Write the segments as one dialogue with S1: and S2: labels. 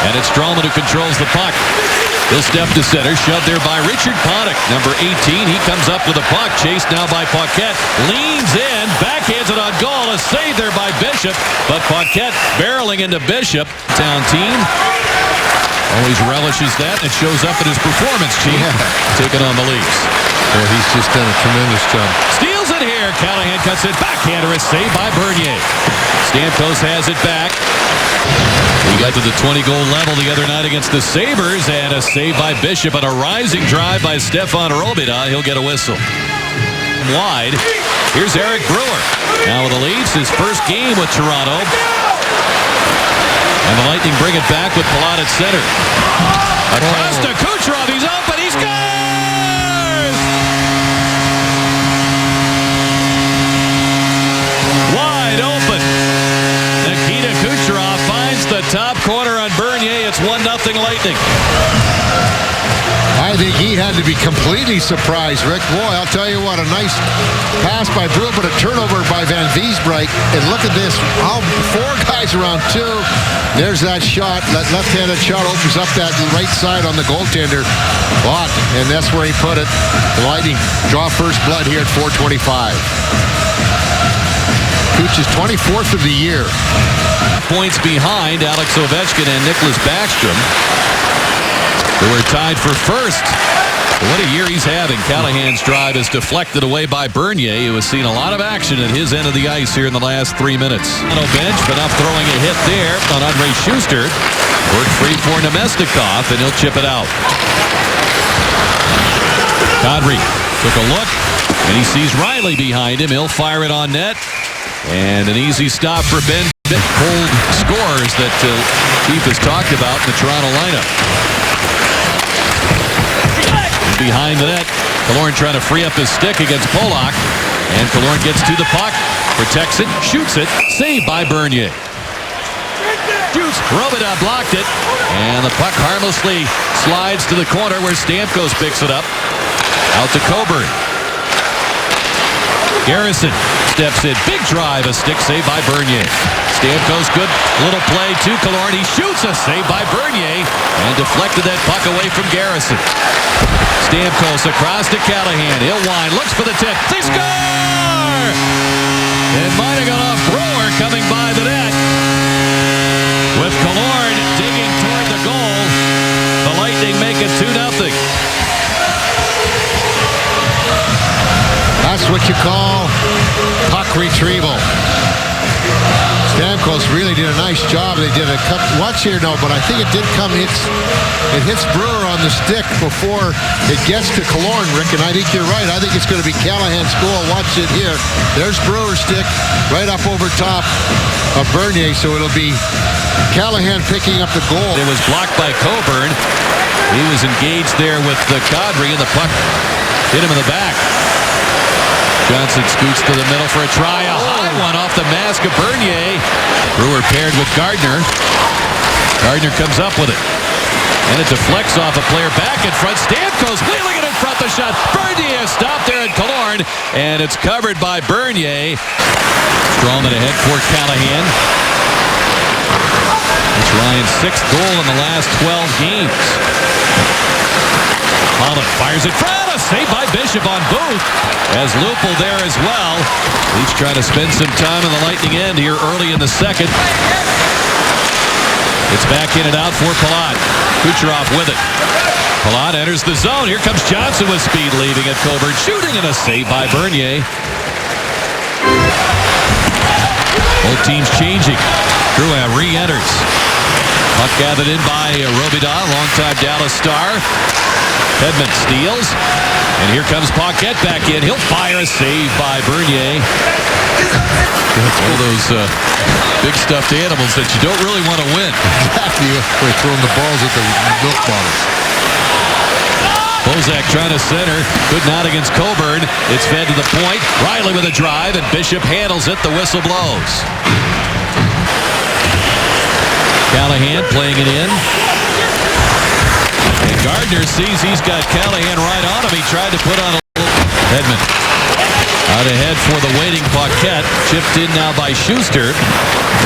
S1: And it's Stralman who controls the puck. He'll step to center, shoved there by Richard Panik, number 18. He comes up with a puck, chased now by Paquette. Leans in, backhands it on goal. A save there by Bishop, but Paquette barreling into Bishop. Town team always relishes that. It shows up in his performance, Chief, taking on the Leafs.
S2: Well, he's just done a tremendous job.
S1: Steals it here. Callahan cuts it. Backhander is saved by Bernier. Stamkos has it back. He got to the 20-goal level the other night against the Sabres, and a save by Bishop and a rising drive by Stefan Robida. He'll get a whistle. Wide. Here's Eric Brewer. Now with the Leafs, his first game with Toronto. And the Lightning bring it back with Palat at center. Across to Kucherov. He's open. He scores! Wide open. Nikita Kucherov finds the top corner on Bernier. It's 1-0 Lightning.
S2: I think he had to be completely surprised, Rick. Boy, I'll tell you what, a nice pass by Brewer, but a turnover by Van Wiesbreit. And look at this. Four guys around two. There's that shot. That left-handed shot opens up that right side on the goaltender. Blocked, and that's where he put it. The Lightning draw first blood here at 4:25. Kuch is 24th of the year.
S1: Points behind Alex Ovechkin and Nicholas Backstrom, who are tied for first. What a year he's having. Callahan's drive is deflected away by Bernier, who has seen a lot of action at his end of the ice here in the last 3 minutes. On a bench, but up throwing a hit there on Andrei Schuster. Work free for Nemestikov, and he'll chip it out. Kadri took a look, and he sees Riley behind him. He'll fire it on net. And an easy stop for Ben. Cold scores that Chief has talked about in the Toronto lineup. Behind the net, Killorn trying to free up his stick against Polak. And Killorn gets to the puck, protects it, shoots it, saved by Bernier. Shoots, Robida blocked it, and the puck harmlessly slides to the corner where Stamkos picks it up. Out to Coburn. Garrison steps in, big drive, a stick save by Bernier. Stamkos, good little play to Killorn. He shoots, a save by Bernier, and deflected that puck away from Garrison. Stamkos across to Callahan. He'll wind, looks for the tip. They score! It might have gone off Brewer coming by the net. With Killorn digging toward the goal, the Lightning make it 2-0.
S2: That's what you call puck retrieval. Stamkos really did a nice job. They did a cut. Watch here, no, but I think it did come. It hits Brewer on the stick before it gets to Killorn, Rick, and I think you're right. I think it's going to be Callahan's goal. Watch it here. There's Brewer's stick right up over top of Bernier, so it'll be Callahan picking up the goal.
S1: It was blocked by Coburn. He was engaged there with the Kadri, and the puck hit him in the back. Johnson scoots to the middle for a try. A high one off the mask of Bernier. Brewer paired with Gardner. Gardner comes up with it. And it deflects off a player back in front. Stamkos wheeling it in front. The shot. Bernier stopped there at Killorn. And it's covered by Bernier. Stralman ahead for Callahan. It's Ryan's 6th goal in the last 12 games. Holland fires it front. Saved by Bishop on Booth. As Lupul there as well. Leafs trying to spend some time in the Lightning end here early in the second. It's back in and out for Palat. Kucherov with it. Palat enters the zone. Here comes Johnson with speed leaving at Coburn. Shooting and a save by Bernier. Both teams changing. Drouin re-enters. Puck gathered in by Robida, longtime Dallas Star. Hedman steals. And here comes Paquette back in. He'll fire, a save by Bernier. One of those big stuffed animals that you don't really want to win.
S2: Exactly. They're throwing the balls at the milk bottles.
S1: Bozak trying to center. Good nod against Coburn. It's fed to the point. Riley with a drive, and Bishop handles it. The whistle blows. Callahan playing it in. And Gardner sees he's got Callahan right on him. He tried to put on a little. Hedman out ahead for the waiting Paquette. Chipped in now by Schuster.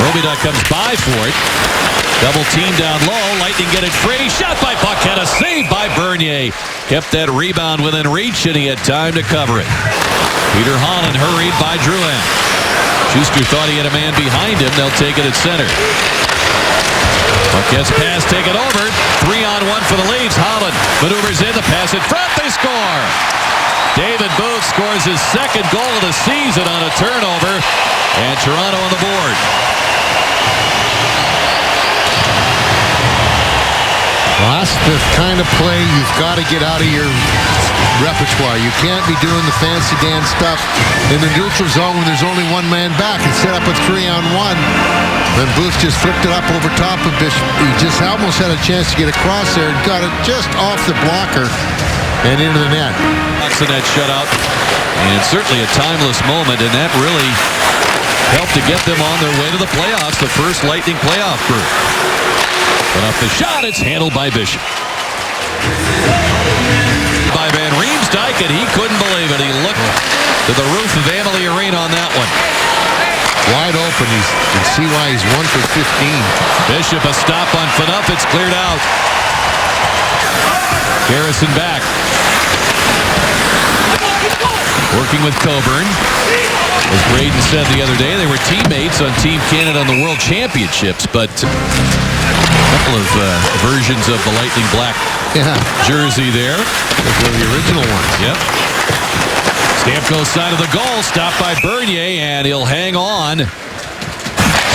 S1: Robida comes by for it. Double team down low. Lightning get it free. Shot by Paquette. A save by Bernier. Kept that rebound within reach, and he had time to cover it. Peter Holland hurried by Drouin. Schuster thought he had a man behind him. They'll take it at center. Paquette's pass taken over. 3-on-1 for the Leafs. Holland maneuvers in. The pass in front. They score. David Booth scores his second goal of the season on a turnover. And Toronto on the board.
S2: Well, that's the kind of play you've got to get out of your repertoire. You can't be doing the fancy dance stuff in the neutral zone when there's only one man back. It's set up a 3-on-1. Then Booth just flipped it up over top of Bishop. He just almost had a chance to get across there and got it just off the blocker and into the net.
S1: That's a net shutout. And certainly a timeless moment, and that really helped to get them on their way to the playoffs, the first Lightning playoff group. But off the shot, it's handled by Bishop. By Van Riemsdyk, and he couldn't believe it. He looked to the roof of Amalie Arena on that one.
S2: Wide open. You can see why he's 1 for 15.
S1: Bishop, a stop on Phaneuf. It's cleared out. Garrison back. Working with Coburn. As Braden said the other day, they were teammates on Team Canada on the World Championships, but a couple of versions of the Lightning Black jersey there.
S2: Those were the original ones.
S1: Yep. Stamkos side of the goal, stopped by Bernier, and he'll hang on.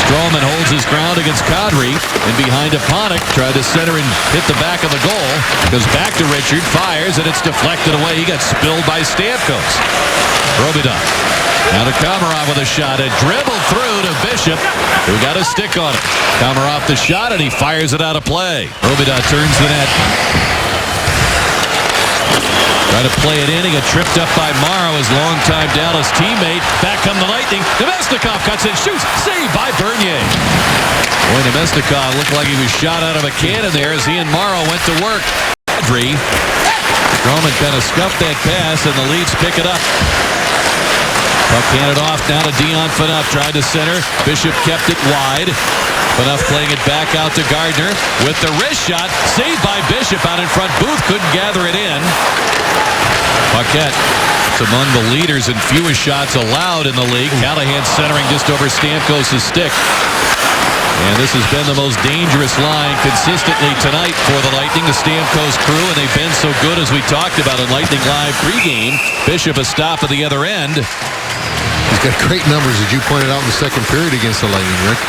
S1: Stroman holds his ground against Kadri, and behind Panik, tried to center and hit the back of the goal. Goes back to Richard, fires, and it's deflected away. He got spilled by Stamkos. Robidov. Now to Komarov with a shot. It dribbled through to Bishop, who got a stick on it. Komarov the shot, and he fires it out of play. Robidov turns the net. Try to play it in. He got tripped up by Morrow, his longtime Dallas teammate. Back come the Lightning. Nemestikov cuts it, shoots, saved by Bernier. Boy, Nemestikov looked like he was shot out of a cannon there as he and Morrow went to work. Kadri. Stroman kind of scuffed that pass, and the Leafs pick it up. Puck handed off now to Dion Phaneuf. Tried to center. Bishop kept it wide. Phaneuf playing it back out to Gardner with the wrist shot. Saved by Bishop out in front. Booth couldn't gather it in. Paquette is among the leaders in fewest shots allowed in the league. Callahan centering just over Stamkos' stick. And this has been the most dangerous line consistently tonight for the Lightning, the Stamkos crew, and they've been so good as we talked about in Lightning Live pregame. Bishop a stop at the other end.
S2: He's got great numbers, as you pointed out in the second period against the Lightning, Rick.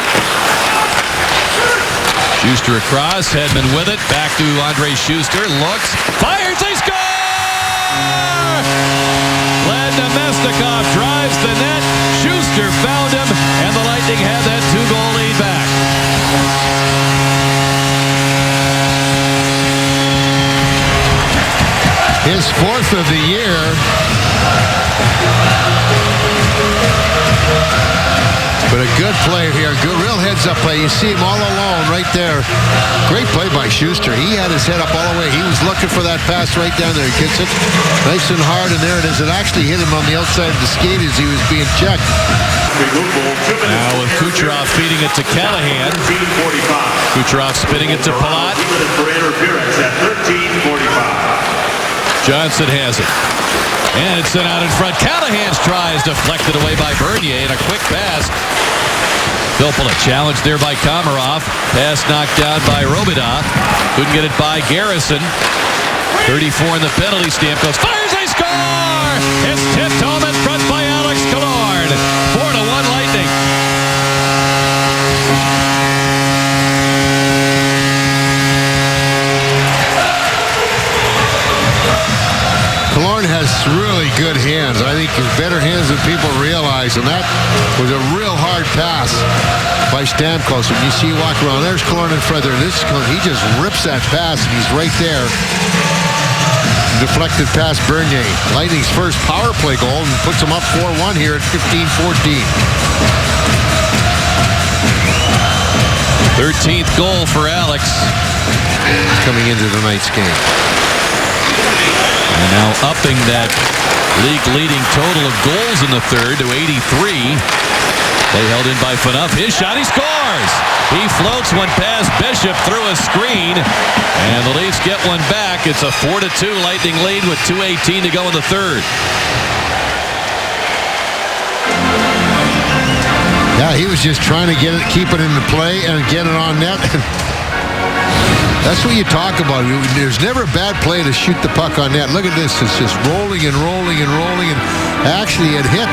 S1: Schuster across, Hedman with it, back to Andre Schuster, looks, fires, they score! Vlad Nemestikov drives the net, Schuster found him, and the Lightning had that 2-goal lead back.
S2: His 4th of the year. But a good play here. Good, real heads-up play. You see him all alone right there. Great play by Schuster. He had his head up all the way. He was looking for that pass right down there. He gets it nice and hard, and there it is. It actually hit him on the outside of the skate as he was being checked.
S1: Now with Kucherov feeding it to Callahan. Kucherov spinning it to Palat. Johnson has it. And it's sent out in front. Callahan's tries deflected away by Bernier, and a quick pass. Filppula challenged there by Komarov. Pass knocked down by Robidov. Couldn't get it by Garrison. 34 in the penalty. Stamkos fires, they score! It's tipped home in front by Alex Killorn. 4-1 Lightning.
S2: Killorn has really good hands. I think he's better hands than people realize, and that was a real hard pass by Stamkos. When you see walk around, there's Killorn in front there. He just rips that pass, and he's right there. Deflected past Bernier. Lightning's first power play goal, and puts them up 4-1 here at 15-14.
S1: 13th goal for Alex.
S2: Coming into tonight's game.
S1: And now upping that league-leading total of goals in the third to 83. They held in by Phaneuf. His shot, he scores! He floats one past Bishop through a screen, and the Leafs get one back. It's a 4-2 Lightning lead with 2:18 to go in the third.
S2: Yeah, he was just trying to get it, keep it into play, and get it on net. That's what you talk about. There's never a bad play to shoot the puck on net. Look at this. It's just rolling and rolling and rolling, and actually it hit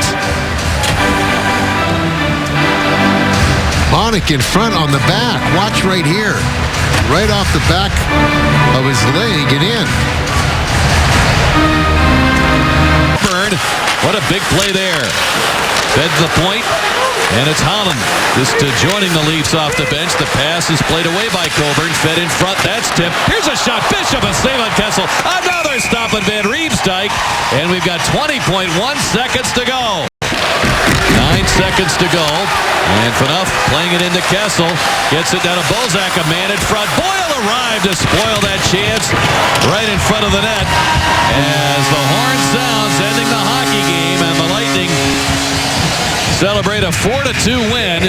S2: Monik in front on the back. Watch right here. Right off the back of his leg and in.
S1: Burn. What a big play there. Fed to the point. And it's Holland just joining the Leafs off the bench. The pass is played away by Coburn. Fed in front. That's tipped. Here's a shot. Bishop, a save on Kessel. Another stop on Van Riemsdyk. And we've got 20.1 seconds to go. 9 seconds to go. And Phaneuf playing it into Kessel. Gets it down to Bozak, a man in front. Boyle arrived to spoil that chance right in front of the net. As the horn sounds, ending the hockey game, and the Lightning celebrate a 4-2 win.